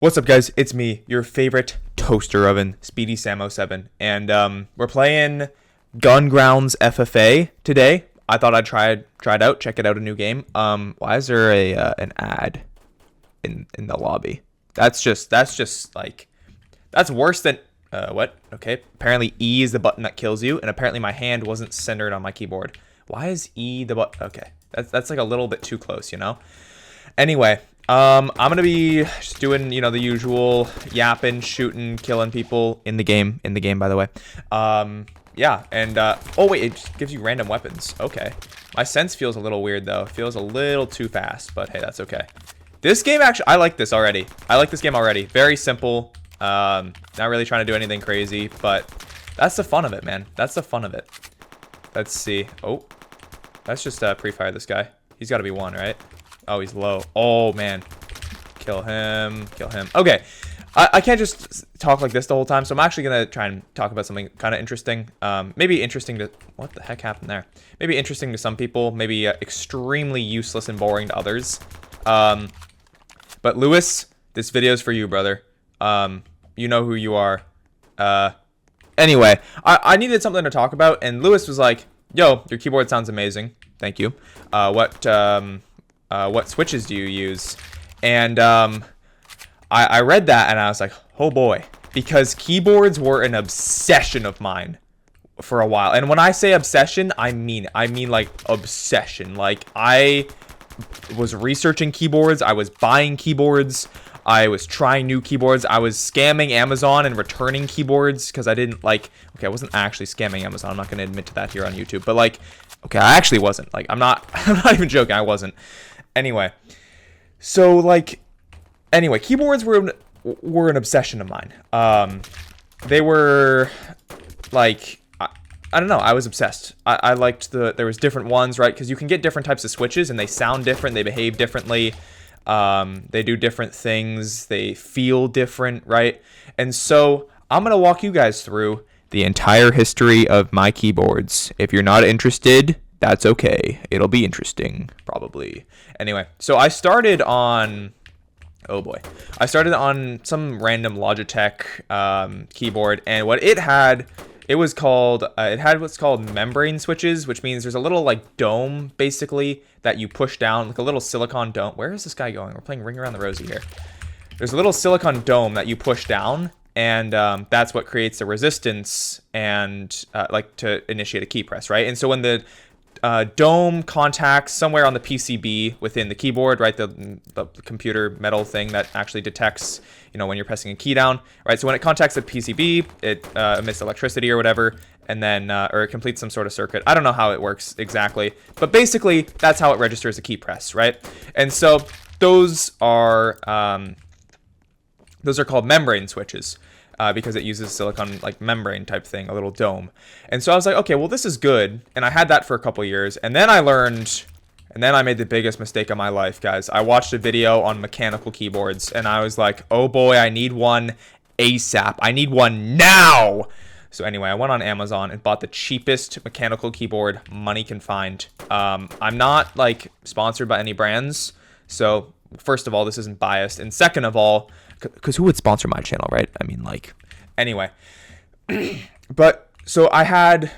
What's up, guys? It's me, your favorite toaster oven, Speedy Samo7, and we're playing Gun Grounds FFA today. I thought I'd try it out, check it out, a new game. Why is there an ad in the lobby? That's just like, that's worse than what? Okay, apparently E is the button that kills you, and apparently my hand wasn't centered on my keyboard. Why is E the button? Okay, that's like a little bit too close, you know. Anyway, I'm gonna be just doing, the usual yapping, shooting, killing people in the game. By the way. Yeah, and oh wait, it just gives you random weapons. Okay, my sense feels a little weird though. It feels a little too fast, but hey, that's okay. This game actually, I like this already. I like this game already. Very simple. Not really trying to do anything crazy, but that's the fun of it, man. That's the fun of it. Let's see. Oh, let's just pre-fire this guy. He's got to be one, right? Oh, he's low. Oh, man. Kill him. Kill him. Okay. I can't just talk like this the whole time, so I'm actually going to try and talk about something kind of interesting. Maybe interesting to... What the heck happened there? Maybe interesting to some people. Maybe extremely useless and boring to others. But Lewis, this video's for you, brother. You know who you are. Anyway, I needed something to talk about, and Lewis was like, yo, your keyboard sounds amazing. Thank you. What switches do you use? And I read that and I was like, oh boy, because keyboards were an obsession of mine for a while. And when I say obsession, I mean like obsession. Like, I was researching keyboards, I was buying keyboards, I was trying new keyboards, I was scamming Amazon and returning keyboards because I didn't like, okay, I wasn't actually scamming Amazon, I'm not going to admit to that here on YouTube, but like, okay, I actually wasn't, like, I'm not even joking, I wasn't. Anyway, so like, keyboards were an obsession of mine. They were like, I don't know, I was obsessed. I liked there was different ones, right? Because you can get different types of switches and they sound different, they behave differently, they do different things, they feel different, right? And so I'm gonna walk you guys through the entire history of my keyboards. If you're not interested, that's okay. It'll be interesting, probably. Anyway, so I started on... Oh boy. I started on some random Logitech keyboard, and what it had... It was called... it had what's called membrane switches, which means there's a little, like, dome, basically, that you push down. Like a little silicone dome. Where is this guy going? We're playing Ring Around the Rosie here. There's a little silicone dome that you push down, and that's what creates the resistance and, like, to initiate a key press, right? And so when the... dome contacts somewhere on the PCB within the keyboard, right? The computer metal thing that actually detects, when you're pressing a key down, right? So when it contacts the PCB, it emits electricity or whatever, and then, or it completes some sort of circuit. I don't know how it works exactly, but basically that's how it registers a key press, right? And so those are called membrane switches. Because it uses silicone, like, membrane type thing, a little dome. And so I was like, okay, well, this is good. And I had that for a couple years. And then I learned, and then I made the biggest mistake of my life, guys. I watched a video on mechanical keyboards, and I was like, oh boy, I need one ASAP. I need one now. So anyway, I went on Amazon and bought the cheapest mechanical keyboard money can find. I'm not, like, sponsored by any brands. So first of all, this isn't biased. And second of all, because who would sponsor my channel, right? I mean, like, anyway. But so I had,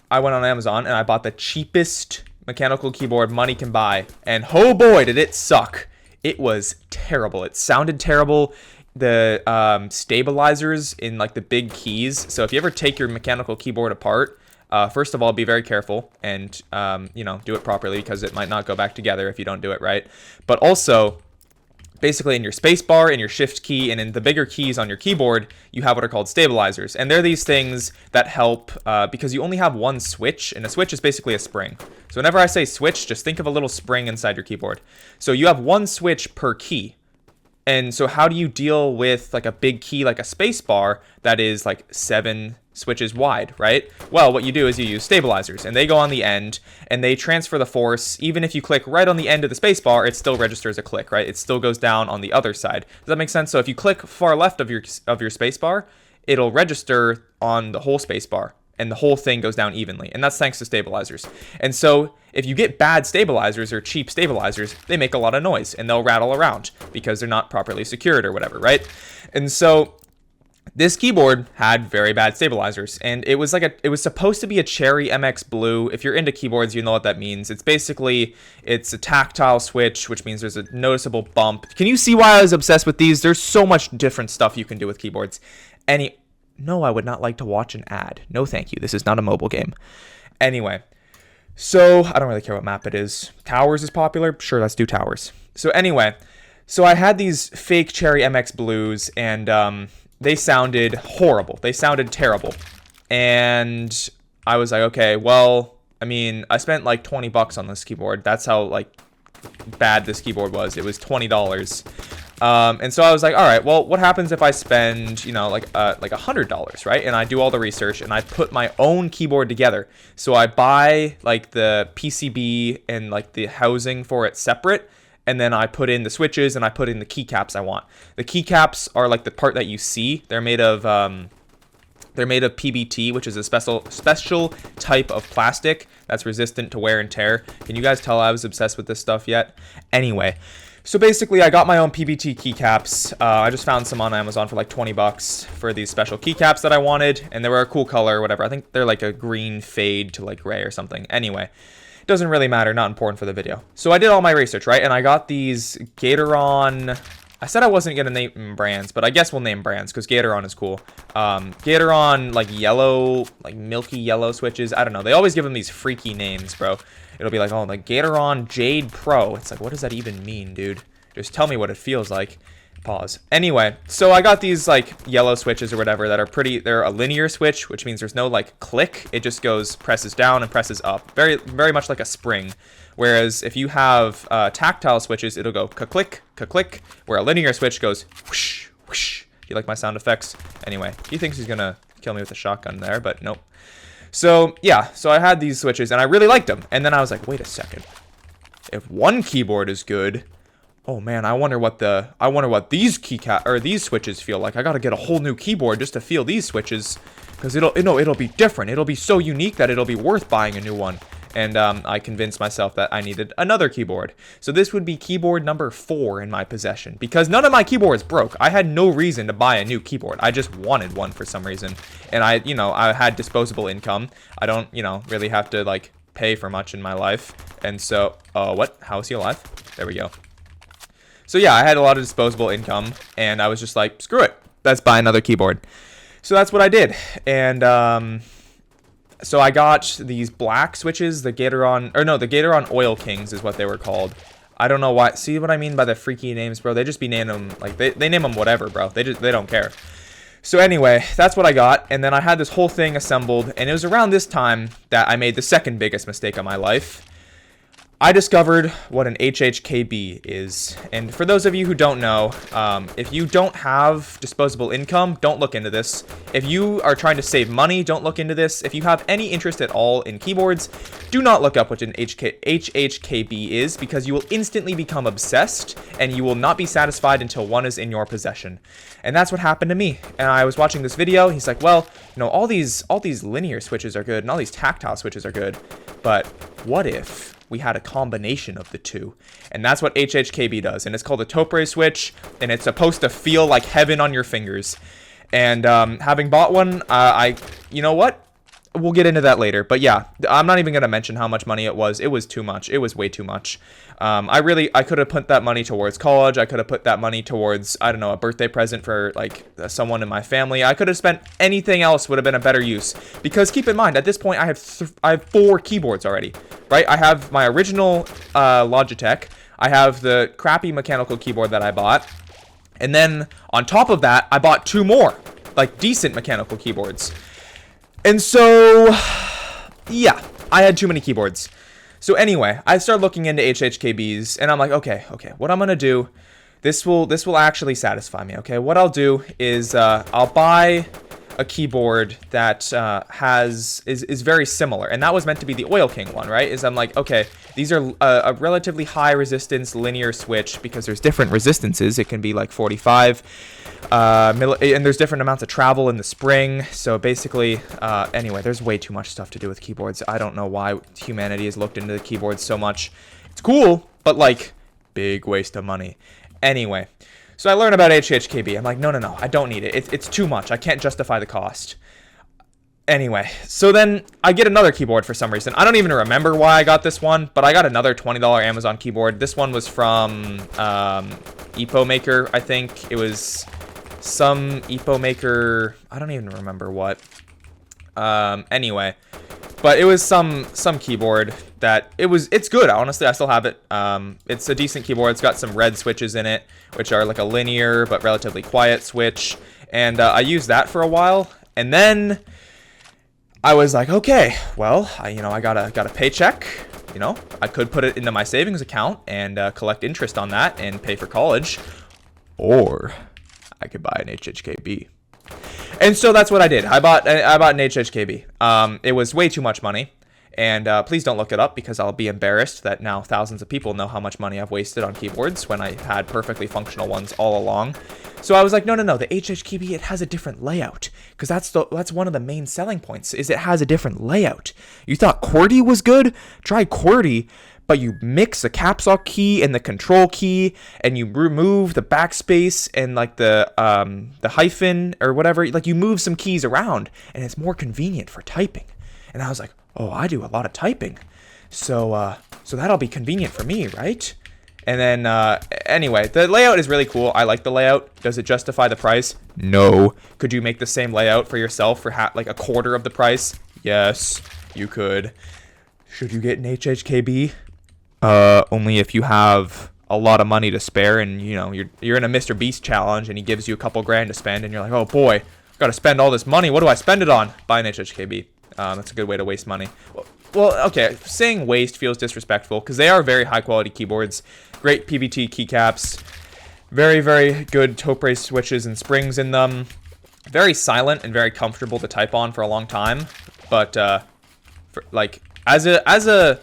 I went on Amazon and I bought the cheapest mechanical keyboard money can buy. And oh boy, did it suck. It was terrible. It sounded terrible. The stabilizers in, like, the big keys. So if you ever take your mechanical keyboard apart, first of all, be very careful and, do it properly because it might not go back together if you don't do it right. But also, basically in your space bar, in your shift key, and in the bigger keys on your keyboard, you have what are called stabilizers. And they're these things that help because you only have one switch, and a switch is basically a spring. So whenever I say switch, just think of a little spring inside your keyboard. So you have one switch per key. And so how do you deal with, like, a big key like a space bar that is like 7 switches wide, right? Well, what you do is you use stabilizers, and they go on the end, and they transfer the force. Even if you click right on the end of the space bar, it still registers a click, right? It still goes down on the other side. Does that make sense? So if you click far left of your space bar, it'll register on the whole space bar. and the whole thing goes down evenly. And that's thanks to stabilizers. And so if you get bad stabilizers or cheap stabilizers, they make a lot of noise and they'll rattle around because they're not properly secured or whatever, right? And so this keyboard had very bad stabilizers, and it was supposed to be a Cherry MX Blue. If you're into keyboards, you know what that means. It's a tactile switch, which means there's a noticeable bump. Can you see why I was obsessed with these? There's so much different stuff you can do with keyboards. No, I would not like to watch an ad. No, thank you. This is not a mobile game. Anyway, so I don't really care what map it is. Towers is popular. Sure, let's do towers. So anyway, I had these fake Cherry MX Blues, and they sounded horrible. They sounded terrible. And I was like, okay, well, I mean, I spent like $20 on this keyboard. That's how like bad this keyboard was. It was $20. And so I was like, all right, well, what happens if I spend, like $100, right? And I do all the research and I put my own keyboard together. So I buy like the PCB and like the housing for it separate. And then I put in the switches and I put in the keycaps I want. The keycaps are like the part that you see. They're made of PBT, which is a special type of plastic that's resistant to wear and tear. Can you guys tell I was obsessed with this stuff yet? Anyway, so basically I got my own PBT keycaps. I just found some on Amazon for like $20 for these special keycaps that I wanted, and they were a cool color or whatever. I think they're like a green fade to like gray or something. Anyway, doesn't really matter, not important for the video. So I did all my research, right? And I got these Gatoron. I said I wasn't gonna name brands, but I guess we'll name brands because Gatoron is cool. Gatoron, like yellow, like milky yellow switches. I don't know. They always give them these freaky names, bro. It'll be like, oh, like Gatoron Jade Pro. It's like, what does that even mean, dude? Just tell me what it feels like. Pause. Anyway, so I got these like yellow switches or whatever that are they're a linear switch, which means there's no like click. It just presses down and presses up. Very, very much like a spring. Whereas if you have tactile switches, it'll go ka-click, ka-click, where a linear switch goes whoosh, whoosh. You like my sound effects? Anyway, he thinks he's gonna kill me with a shotgun there, but nope. So yeah, so I had these switches and I really liked them. And then I was like, wait a second. If one keyboard is good, oh man, I wonder what these these switches feel like. I gotta get a whole new keyboard just to feel these switches, because it'll be different. It'll be so unique that it'll be worth buying a new one. And I convinced myself that I needed another keyboard. So this would be keyboard number 4 in my possession, because none of my keyboards broke. I had no reason to buy a new keyboard. I just wanted one for some reason. And I had disposable income. I don't, really have to like pay for much in my life. And so, what? How is he alive? There we go. So yeah, I had a lot of disposable income, and I was just like, screw it, let's buy another keyboard. So that's what I did. And so I got these black switches, the Gatoron Oil Kings is what they were called. I don't know why. See what I mean by the freaky names, bro? They just be naming them, like, they name them whatever, bro. They don't care. So anyway, that's what I got. And then I had this whole thing assembled, and it was around this time that I made the second biggest mistake of my life. I discovered what an HHKB is. And for those of you who don't know, if you don't have disposable income, don't look into this. If you are trying to save money, don't look into this. If you have any interest at all in keyboards, do not look up what an HHKB is, because you will instantly become obsessed and you will not be satisfied until one is in your possession. And that's what happened to me. And I was watching this video. He's like, well, all these linear switches are good and all these tactile switches are good, but what if we had a combination of the two? And that's what HHKB does. And it's called a topre switch, and it's supposed to feel like heaven on your fingers. And having bought one, you know what? We'll get into that later. But yeah, I'm not even going to mention how much money it was. It was too much. It was way too much. I could have put that money towards college. I could have put that money towards, I don't know, a birthday present for like someone in my family. I could have spent anything else, would have been a better use. Because keep in mind, at this point, I have 4 keyboards already, right? I have my original Logitech. I have the crappy mechanical keyboard that I bought. And then on top of that, I bought 2 more, like decent mechanical keyboards. And so, yeah, I had too many keyboards. So anyway, I started looking into HHKBs, and I'm like, okay, what I'm gonna do, this will actually satisfy me. Okay, what I'll do is I'll buy a keyboard that is very similar, and that was meant to be the Oil King one, right? Is I'm like, okay, these are a relatively high resistance linear switch because there's different resistances. It can be like 45, and there's different amounts of travel in the spring. So basically, anyway, there's way too much stuff to do with keyboards. I don't know why humanity has looked into the keyboards so much. It's cool, but like, big waste of money. Anyway. So I learned about HHKB. I'm like, no, I don't need it. It's too much. I can't justify the cost. Anyway, so then I get another keyboard for some reason. I don't even remember why I got this one, but I got another $20 Amazon keyboard. This one was from EPO Maker, I think. It was some EPO Maker. I don't even remember what. Anyway, but it was some keyboard that it's good. Honestly, I still have it. It's a decent keyboard. It's got some red switches in it, which are like a linear but relatively quiet switch. And I used that for a while, and then I was like, okay, well, I got a paycheck. I could put it into my savings account and collect interest on that and pay for college, or I could buy an HHKB. And so that's what I did. I bought an HHKB. It was way too much money. And please don't look it up because I'll be embarrassed that now thousands of people know how much money I've wasted on keyboards when I had perfectly functional ones all along. So I was like, no, the HHKB, it has a different layout, because that's one of the main selling points, is it has a different layout. You thought QWERTY was good? Try QWERTY, but you mix the caps lock key and the control key, and you remove the backspace and like the hyphen or whatever. Like, you move some keys around, and it's more convenient for typing. And I was like, oh, I do a lot of typing, so that'll be convenient for me, right? And then, anyway, the layout is really cool. I like the layout. Does it justify the price? No. Could you make the same layout for yourself for like a quarter of the price? Yes, you could. Should you get an HHKB? Only if you have a lot of money to spare, and you're in a Mr. Beast challenge, and he gives you a couple grand to spend, and you're like, oh boy, got to spend all this money. What do I spend it on? Buy an HHKB. That's a good way to waste money. Well, okay, saying waste feels disrespectful because they are very high quality keyboards. Great PVT keycaps. Very, very good taupe race switches and springs in them. Very silent and very comfortable to type on for a long time. But, as a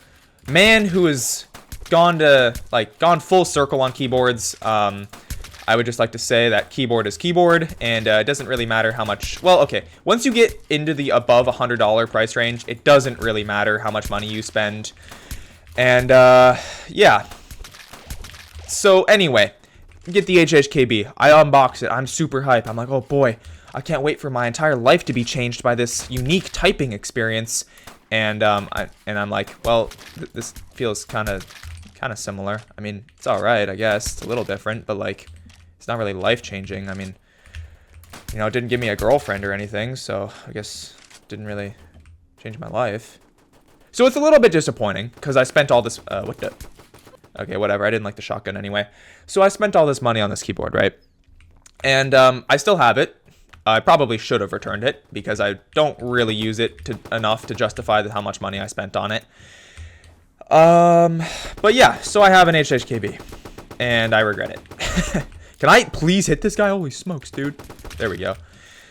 man who has gone full circle on keyboards, I would just like to say that keyboard is keyboard, and it doesn't really matter how much. Well, okay, once you get into the above $100 price range, it doesn't really matter how much money you spend. And yeah. So anyway, get the HHKB. I unbox it. I'm super hype. I'm like, oh boy, I can't wait for my entire life to be changed by this unique typing experience. And I'm like, well, this feels kind of similar. I mean, it's all right, I guess. It's a little different, but like, it's not really life-changing. I mean, it didn't give me a girlfriend or anything, so I guess it didn't really change my life. So it's a little bit disappointing, because I spent all this, okay, whatever, I didn't like the shotgun anyway. So I spent all this money on this keyboard, right? And I still have it. I probably should have returned it, because I don't really use it enough to justify how much money I spent on it. But yeah, so I have an HHKB, and I regret it. Can I please hit this guy? Holy smokes, dude. There we go.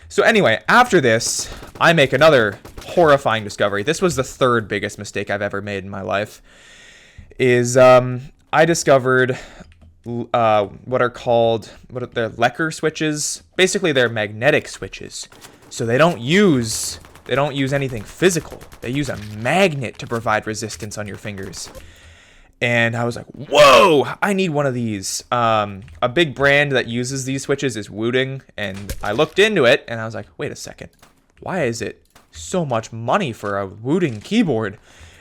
So anyway, after this, I make another horrifying discovery. This was the third biggest mistake I've ever made in my life. I discovered what are Lecker switches. Basically, they're magnetic switches. So they don't use anything physical. They use a magnet to provide resistance on your fingers. And I was like, whoa, I need one of these. A big brand that uses these switches is Wooting. And I looked into it, and I was like, wait a second. Why is it so much money for a Wooting keyboard?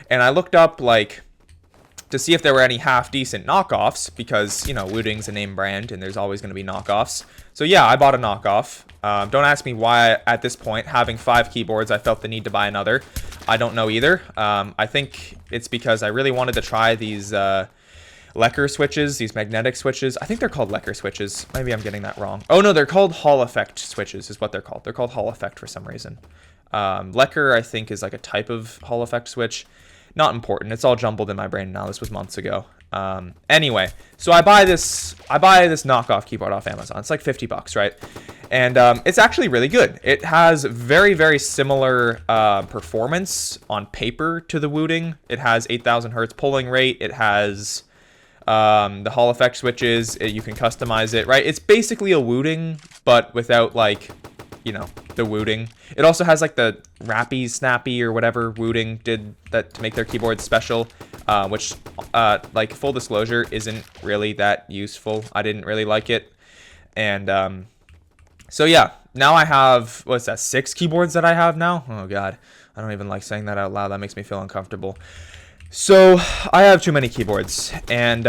And I looked up, to see if there were any half-decent knockoffs, because, Wooting's a name brand, and there's always going to be knockoffs. So yeah, I bought a knockoff. Don't ask me why, at this point, having 5 keyboards, I felt the need to buy another. I don't know either. I think it's because I really wanted to try these Lecker switches, these magnetic switches. I think they're called Lecker switches. Maybe I'm getting that wrong. Oh, no, they're called Hall Effect switches is what they're called. They're called Hall Effect for some reason. Lecker, I think, is like a type of Hall Effect switch. Not important. It's all jumbled in my brain now. This was months ago. Anyway, so I buy this knockoff keyboard off Amazon. It's like $50, right? And it's actually really good. It has very, very similar performance on paper to the Wooting. It has 8,000 hertz polling rate. It has the Hall effect switches. You can customize it, right? It's basically a Wooting, but without, like, you know, the Wooting. It also has, like, the Rappy, Snappy, or whatever Wooting did that to make their keyboard special, which, like, full disclosure, isn't really that useful. I didn't really like it. And, so yeah, now I have, what's that, 6 keyboards that I have now? Oh god, I don't even like saying that out loud. That makes me feel uncomfortable. So I have too many keyboards. And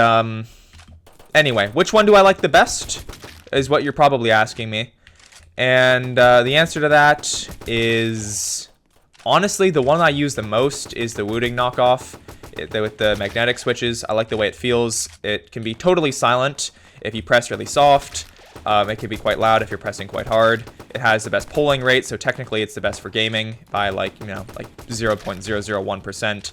anyway, which one do I like the best is what you're probably asking me. And the answer to that is, honestly, the one I use the most is the Wooting knockoff with the magnetic switches. I like the way it feels. It can be totally silent if you press really soft. It can be quite loud if you're pressing quite hard. It has the best polling rate, so technically it's the best for gaming by, like, you know, like 0.001%.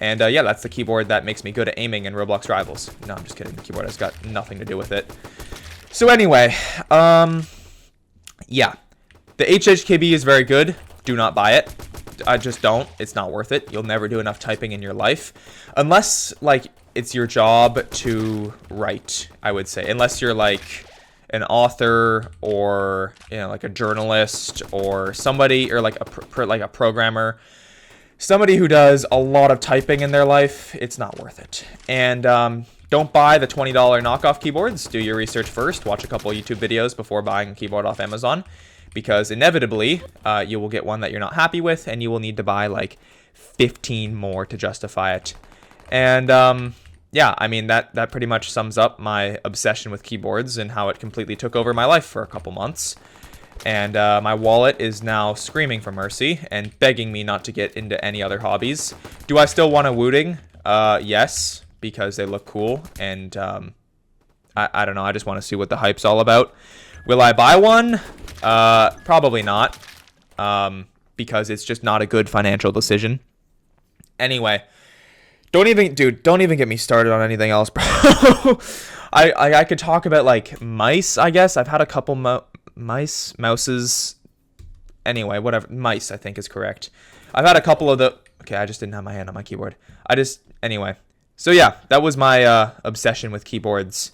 And yeah, that's the keyboard that makes me good at aiming in Roblox Rivals. No, I'm just kidding. The keyboard has got nothing to do with it. So anyway, yeah, the HHKB is very good. Do not buy it. I just don't. It's not worth it. You'll never do enough typing in your life, unless, like, it's your job to write, I would say. Unless you're, like, an author, or, you know, like a journalist, or somebody, or like a programmer, somebody who does a lot of typing in their life. It's not worth it. And don't buy the $20 knockoff keyboards. Do your research first. Watch a couple YouTube videos before buying a keyboard off Amazon, because inevitably you will get one that you're not happy with, and you will need to buy like 15 more to justify it. And yeah, I mean, that pretty much sums up my obsession with keyboards and how it completely took over my life for a couple months. And my wallet is now screaming for mercy and begging me not to get into any other hobbies. Do I still want a Wooting? Yes, because they look cool. And I don't know, I just want to see what the hype's all about. Will I buy one? Probably not, because it's just not a good financial decision. Anyway. Don't even get me started on anything else, bro. I could talk about, like, mice, I guess. I've had a couple mouses. Anyway, whatever. Mice, I think, is correct. I've had a couple of the... Okay, I just didn't have my hand on my keyboard. Anyway. So, yeah, that was my obsession with keyboards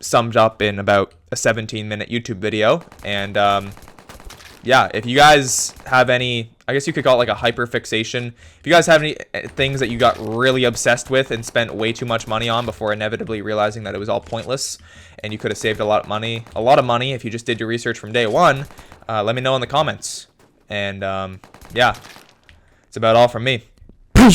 summed up in about a 17-minute YouTube video. And, yeah, if you guys have any... I guess you could call it like a hyperfixation. If you guys have any things that you got really obsessed with and spent way too much money on before inevitably realizing that it was all pointless, and you could have saved a lot of money if you just did your research from day one, let me know in the comments. And yeah, it's about all from me.